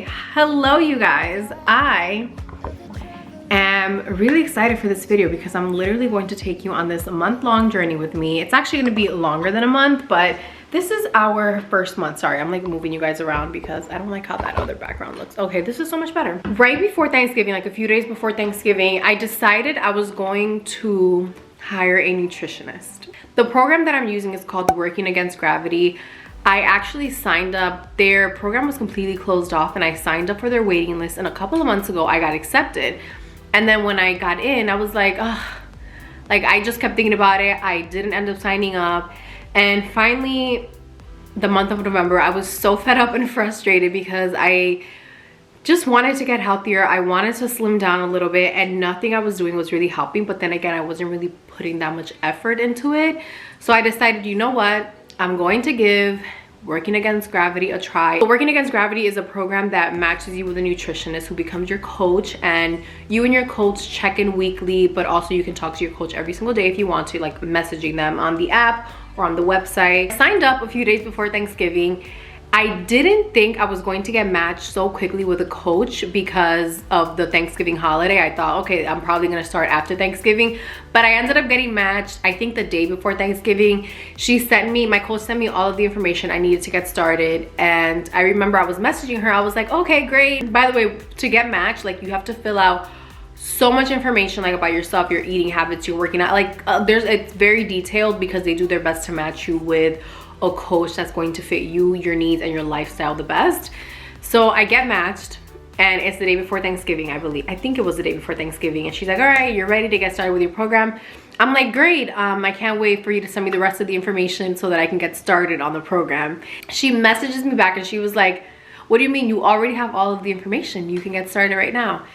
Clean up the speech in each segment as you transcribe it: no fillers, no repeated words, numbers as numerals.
Hello you guys. I am really excited for this video because I'm literally going to take you on this month-long journey with me. It's actually going to be longer than a month, but this is our first month. Sorry, I'm like moving you guys around because I don't like how that other background looks. Okay, this is so much better. Right before Thanksgiving, like a few days before Thanksgiving, I decided I was going to hire a nutritionist. The program that I'm using is called Working Against Gravity. I actually signed up. Their program was completely closed off and I signed up for their waiting list, and a couple of months ago I got accepted. And then when I got in, I was like, ugh, like I just kept thinking about it. I didn't end up signing up. And finally, the month of November, I was so fed up and frustrated because I just wanted to get healthier. I wanted to slim down a little bit, and nothing I was doing was really helping. But then again, I wasn't really putting that much effort into it. So I decided, you know what? I'm going to give Working Against Gravity a try. So Working Against Gravity is a program that matches you with a nutritionist who becomes your coach, and you and your coach check in weekly, but also you can talk to your coach every single day if you want to, like messaging them on the app or on the website. I signed up a few days before Thanksgiving. I didn't think I was going to get matched so quickly with a coach because of the Thanksgiving holiday. I thought, okay, I'm probably gonna start after Thanksgiving, but I ended up getting matched, I think the day before Thanksgiving. My coach sent me all of the information I needed to get started, and I remember I was messaging her. I was like, okay, great. By the way, to get matched, like you have to fill out so much information, like about yourself, your eating habits, your working out. Like it's very detailed because they do their best to match you with a coach that's going to fit you, your needs, and your lifestyle the best. So I get matched, and it's the day before Thanksgiving, I believe. I think it was the day before Thanksgiving, and she's like, all right, you're ready to get started with your program. I'm like, great. I can't wait for you to send me the rest of the information so that I can get started on the program. She messages me back and she was like, what do you mean? You already have all of the information. You can get started right now.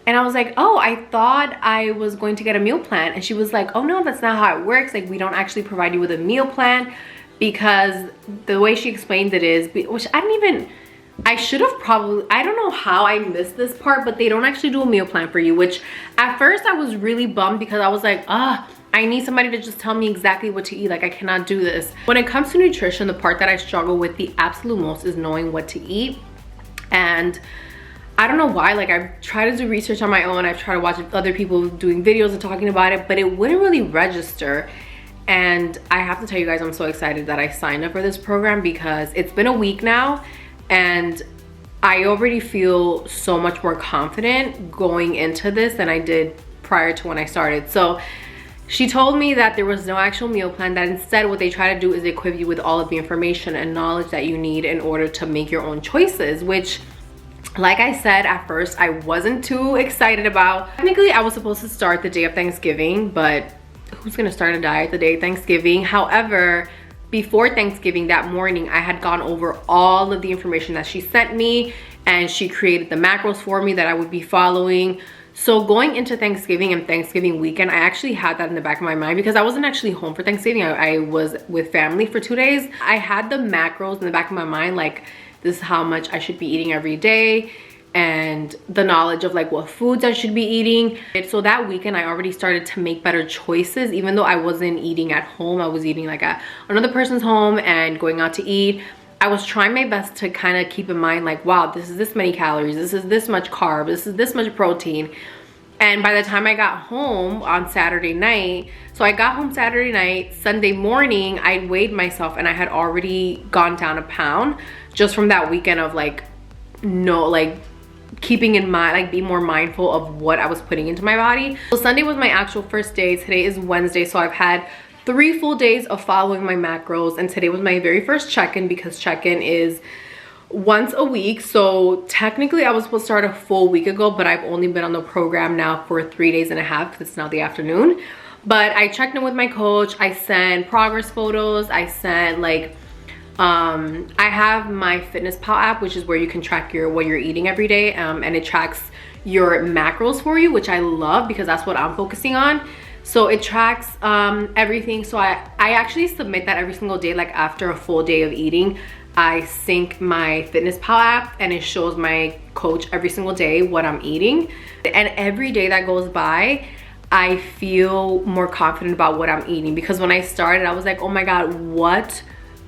And I was like, oh, I thought I was going to get a meal plan. And she was like, oh no, that's not how it works. Like, we don't actually provide you with a meal plan, because the way she explained it is, which I should have probably, I don't know how I missed this part, but they don't actually do a meal plan for you, which at first I was really bummed because I was like, I need somebody to just tell me exactly what to eat. Like, I cannot do this. When it comes to nutrition, the part that I struggle with the absolute most is knowing what to eat. And I don't know why, like I've tried to do research on my own. I've tried to watch other people doing videos and talking about it, but it wouldn't really register. And I have to tell you guys, I'm so excited that I signed up for this program because it's been a week now and I already feel so much more confident going into this than I did prior to when I started. So she told me that there was no actual meal plan, that instead what they try to do is equip you with all of the information and knowledge that you need in order to make your own choices, which, like I said, at first I wasn't too excited about. Technically, I was supposed to start the day of Thanksgiving, but who's gonna start a diet the day of Thanksgiving? However, before Thanksgiving that morning, I had gone over all of the information that she sent me, and she created the macros for me that I would be following. So going into Thanksgiving and Thanksgiving weekend, I actually had that in the back of my mind because I wasn't actually home for Thanksgiving. I was with family for 2 days. I had the macros in the back of my mind, like this is how much I should be eating every day, and the knowledge of like what foods I should be eating. So that weekend I already started to make better choices. Even though I wasn't eating at home, I was eating like at another person's home and going out to eat. I was trying my best to kind of keep in mind like, wow, this is this many calories, this is this much carb, this is this much protein. And by the time I got home on Saturday night, so I got home Saturday night, Sunday morning, I weighed myself and I had already gone down a pound just from that weekend of like, keeping in mind, like be more mindful of what I was putting into my body. So Sunday was my actual first day. Today is Wednesday, so I've had 3 full days of following my macros, and today was my very first check-in because check-in is once a week. So technically I was supposed to start a full week ago, but I've only been on the program now for 3.5 days because it's now the afternoon. But I checked in with my coach. I sent progress photos. I sent like I have my FitnessPal app, which is where you can track what you're eating every day, and it tracks your macros for you, which I love because that's what I'm focusing on. So it tracks everything. So I actually submit that every single day. Like after a full day of eating, I sync my FitnessPal app and it shows my coach every single day what I'm eating. And every day that goes by, I feel more confident about what I'm eating, because when I started, I was like, oh my God, what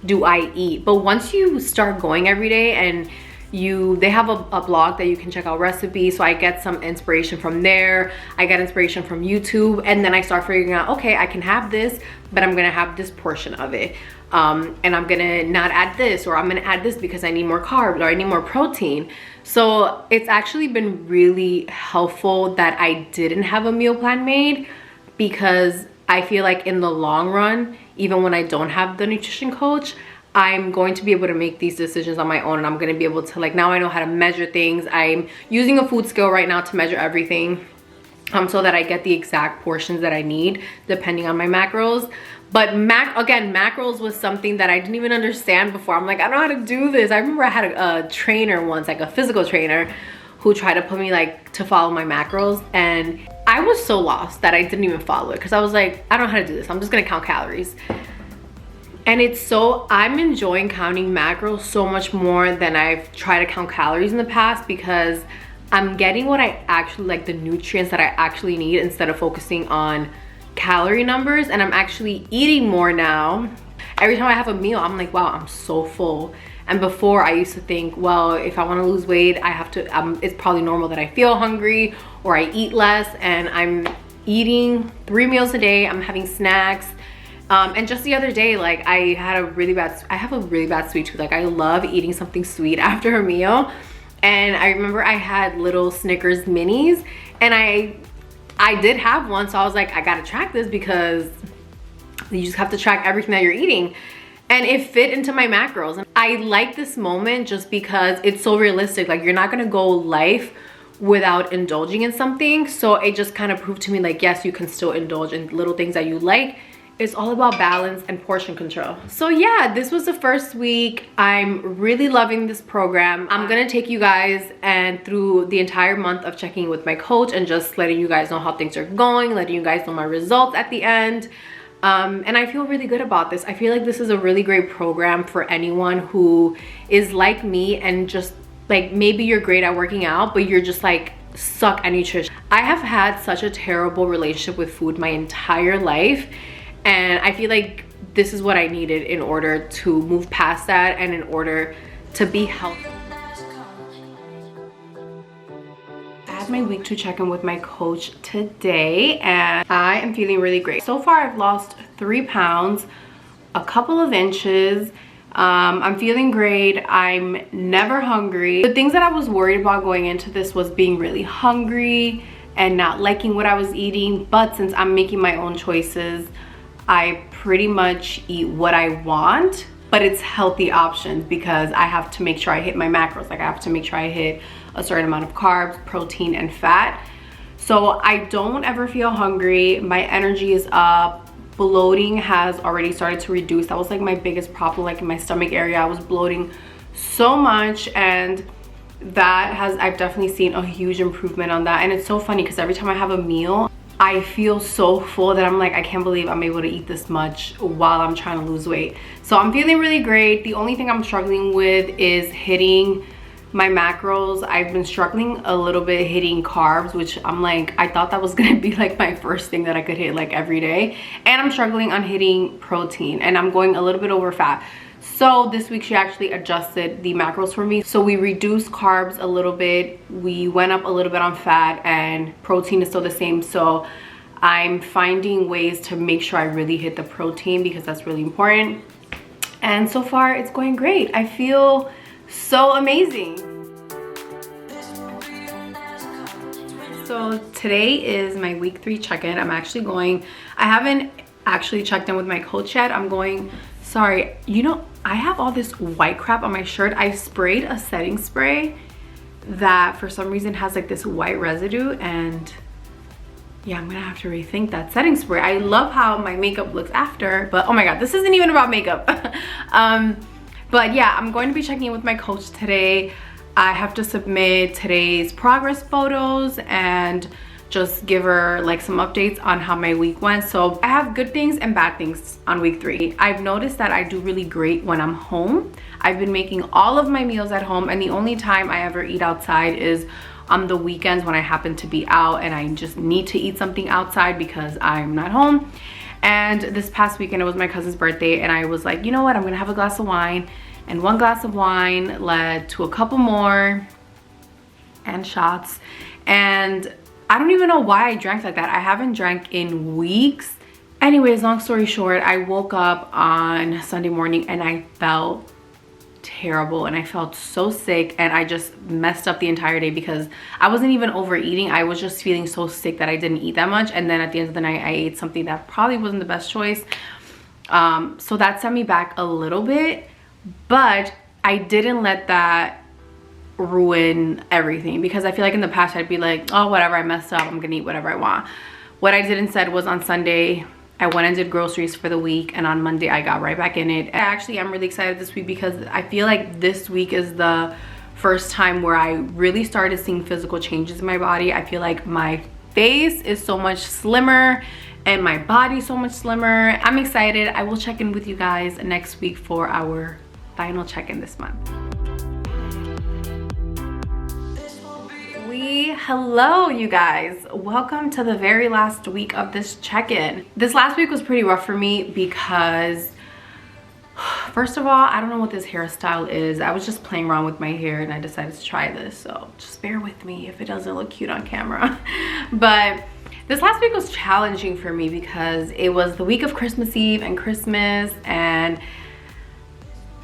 do I eat? But once you start going every day and they have a blog that you can check out recipes, so I get some inspiration from there. I get inspiration from YouTube, and then I start figuring out, okay, I can have this, but I'm gonna have this portion of it, and I'm gonna not add this, or I'm gonna add this because I need more carbs or I need more protein. So it's actually been really helpful that I didn't have a meal plan made, because I feel like in the long run, even when I don't have the nutrition coach, I'm going to be able to make these decisions on my own, and I'm going to be able to, like, now I know how to measure things. I'm using a food scale right now to measure everything, so that I get the exact portions that I need depending on my macros. But again, macros was something that I didn't even understand before. I'm like, I don't know how to do this. I remember I had a trainer once, like a physical trainer, who tried to put me like to follow my macros, and I was so lost that I didn't even follow it, because I was like, I don't know how to do this. I'm just gonna count calories. And I'm enjoying counting macros so much more than I've tried to count calories in the past, because I'm getting what I actually like, the nutrients that I actually need, instead of focusing on calorie numbers. And I'm actually eating more now. Every time I have a meal, I'm like, wow, I'm so full. And before, I used to think, well, if I want to lose weight, I have to, it's probably normal that I feel hungry or I eat less. And I'm eating 3 meals a day. I'm having snacks. And just the other day, like, I have a really bad sweet tooth. Like, I love eating something sweet after a meal. And I remember I had little Snickers minis, and I did have one. So I was like, I gotta track this, because you just have to track everything that you're eating. And it fit into my macros. And I like this moment just because it's so realistic. Like, you're not gonna go life without indulging in something. So it just kind of proved to me, like, yes, you can still indulge in little things that you like. It's all about balance and portion control. So yeah, this was the first week. I'm really loving this program. I'm gonna take you guys through the entire month of checking with my coach, and just letting you guys know how things are going, letting you guys know my results at the end. And I feel really good about this. I feel like this is a really great program for anyone who is like me, and just like, maybe you're great at working out, but you're just like suck at nutrition. I have had such a terrible relationship with food my entire life. And I feel like this is what I needed in order to move past that, and in order to be healthy. I had my week 2 check-in with my coach today, and I am feeling really great. So far, I've lost 3 pounds, a couple of inches. I'm feeling great. I'm never hungry. The things that I was worried about going into this was being really hungry and not liking what I was eating. But since I'm making my own choices, I pretty much eat what I want, but it's healthy options, because I have to make sure I hit my macros. Like, I have to make sure I hit a certain amount of carbs, protein, and fat. So I don't ever feel hungry. My energy is up. Bloating has already started to reduce. That was like my biggest problem, like in my stomach area. I was bloating so much, and I've definitely seen a huge improvement on that. And it's so funny, because every time I have a meal, I feel so full that I'm like, I can't believe I'm able to eat this much while I'm trying to lose weight. So I'm feeling really great. The only thing I'm struggling with is hitting my macros. I've been struggling a little bit hitting carbs, which I'm like, I thought that was gonna be like my first thing that I could hit like every day. And I'm struggling on hitting protein, and I'm going a little bit over fat. So this week she actually adjusted the macros for me. So we reduced carbs a little bit, we went up a little bit on fat, and protein is still the same. So I'm finding ways to make sure I really hit the protein, because that's really important. And so far it's going great. I feel so amazing. So today is my week 3 check-in. I haven't actually checked in with my coach yet. Sorry, you know, I have all this white crap on my shirt. I sprayed a setting spray that for some reason has like this white residue, and yeah, I'm gonna have to rethink that setting spray. I love how my makeup looks after, but oh my god, this isn't even about makeup. But yeah, I'm going to be checking in with my coach today. I have to submit today's progress photos and just give her like some updates on how my week went. So I have good things and bad things on week 3. I've noticed that I do really great when I'm home. I've been making all of my meals at home, and the only time I ever eat outside is on the weekends when I happen to be out and I just need to eat something outside because I'm not home. And this past weekend, it was my cousin's birthday, and I was like, you know what, I'm gonna have a glass of wine and 1 glass of wine led to a couple more and shots. And I don't even know why I drank like that. I haven't drank in weeks. Anyways, long story short, I woke up on Sunday morning and I felt terrible and I felt so sick, and I just messed up the entire day because I wasn't even overeating. I was just feeling so sick that I didn't eat that much, and then at the end of the night I ate something that probably wasn't the best choice. So that set me back a little bit, but I didn't let that ruin everything, because I feel like in the past I'd be like, oh whatever, I messed up, I'm gonna eat whatever I want. What I did instead was on Sunday I went and did groceries for the week, and on Monday I got right back in it. Actually, I'm really excited this week because I feel like this week is the first time where I really started seeing physical changes in my body. I feel like my face is so much slimmer and my body so much slimmer. I'm excited. I will check in with you guys next week for our final check-in this month. Hello you guys, welcome to the very last week of this check-in. This last week was pretty rough for me because first of all, I don't know what this hairstyle is. I was just playing around with my hair and I decided to try this, so just bear with me if it doesn't look cute on camera. But this last week was challenging for me because it was the week of Christmas Eve and Christmas, and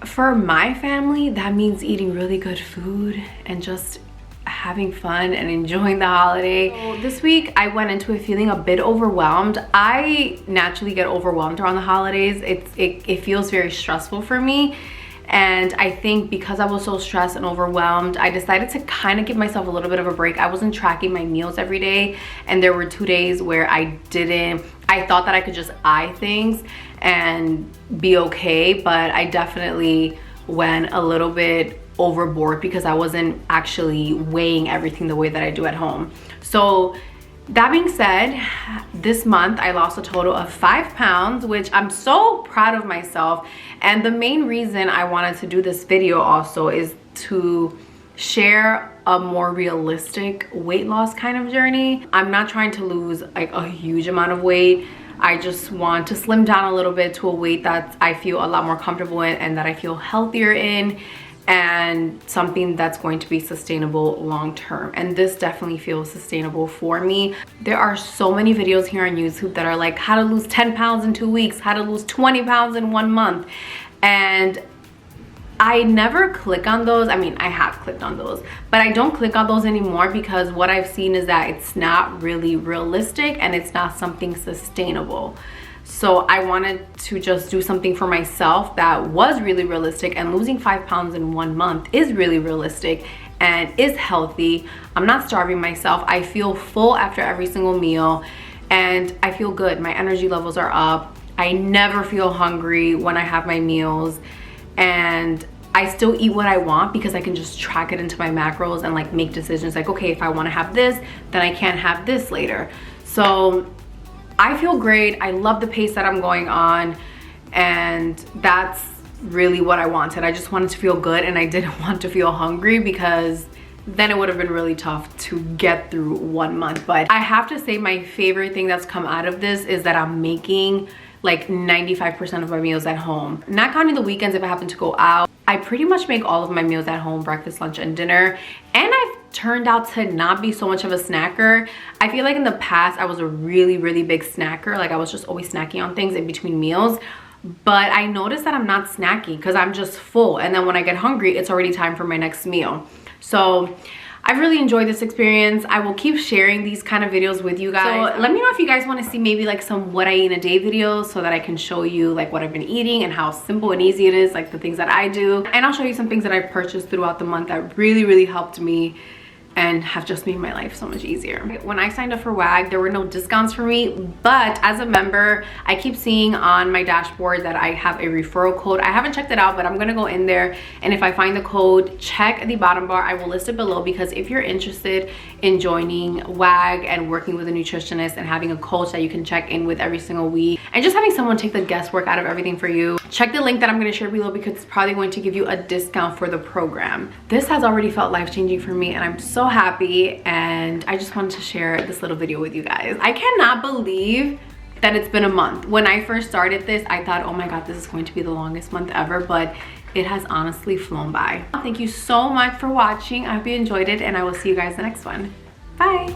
for my family that means eating really good food and just having fun and enjoying the holiday. So this week I went into it feeling a bit overwhelmed. I naturally get overwhelmed around the holidays. It feels very stressful for me, and I think because I was so stressed and overwhelmed, I decided to kind of give myself a little bit of a break. I wasn't tracking my meals every day, and there were 2 days where I thought that I could just eye things and be okay, but I definitely went a little bit overboard because I wasn't actually weighing everything the way that I do at home. So that being said, this month I lost a total of 5 pounds, which I'm so proud of myself. And the main reason I wanted to do this video also is to share a more realistic weight loss kind of journey. I'm not trying to lose like a huge amount of weight. I just want to slim down a little bit to a weight that I feel a lot more comfortable in and that I feel healthier in, and something that's going to be sustainable long term. And this definitely feels sustainable for me. There are so many videos here on YouTube that are like how to lose 10 pounds in 2 weeks, how to lose 20 pounds in 1 month. And I never click on those. I mean, I have clicked on those, but I don't click on those anymore because what I've seen is that it's not really realistic and it's not something sustainable. So I wanted to just do something for myself that was really realistic, and losing 5 pounds in 1 month is really realistic and is healthy. I'm not starving myself. I feel full after every single meal and I feel good. My energy levels are up. I never feel hungry when I have my meals, and I still eat what I want because I can just track it into my macros and like make decisions like, okay, if I want to have this, then I can't have this later. So I feel great. I love the pace that I'm going on, and that's really what I wanted. I just wanted to feel good, and I didn't want to feel hungry because then it would have been really tough to get through 1 month. But I have to say my favorite thing that's come out of this is that I'm making like 95% of my meals at home. Not counting the weekends if I happen to go out. I pretty much make all of my meals at home, breakfast, lunch, and dinner. And I've turned out to not be so much of a snacker. I feel like in the past I was a really big snacker. Like I was just always snacking on things in between meals. But I noticed that I'm not snacking because I'm just full. And then when I get hungry, it's already time for my next meal. So I've really enjoyed this experience. I will keep sharing these kind of videos with you guys. So let me know if you guys want to see maybe like some what I eat in a day videos so that I can show you like what I've been eating and how simple and easy it is, like the things that I do. And I'll show you some things that I've purchased throughout the month that really helped me and have just made my life so much easier. When I signed up for WAG, there were no discounts for me, but as a member, I keep seeing on my dashboard that I have a referral code. I haven't checked it out, but I'm gonna go in there, and if I find the code, check the bottom bar. I will list it below, because if you're interested in joining WAG and working with a nutritionist and having a coach that you can check in with every single week and just having someone take the guesswork out of everything for you, check the link that I'm gonna share below, because it's probably going to give you a discount for the program. This has already felt life-changing for me, and I'm so happy, and I just wanted to share this little video with you guys. I cannot believe that it's been a month. When I first started this, I thought, oh my god, this is going to be the longest month ever, but it has honestly flown by. Thank you so much for watching. I hope you enjoyed it, and I will see you guys in the next one. Bye.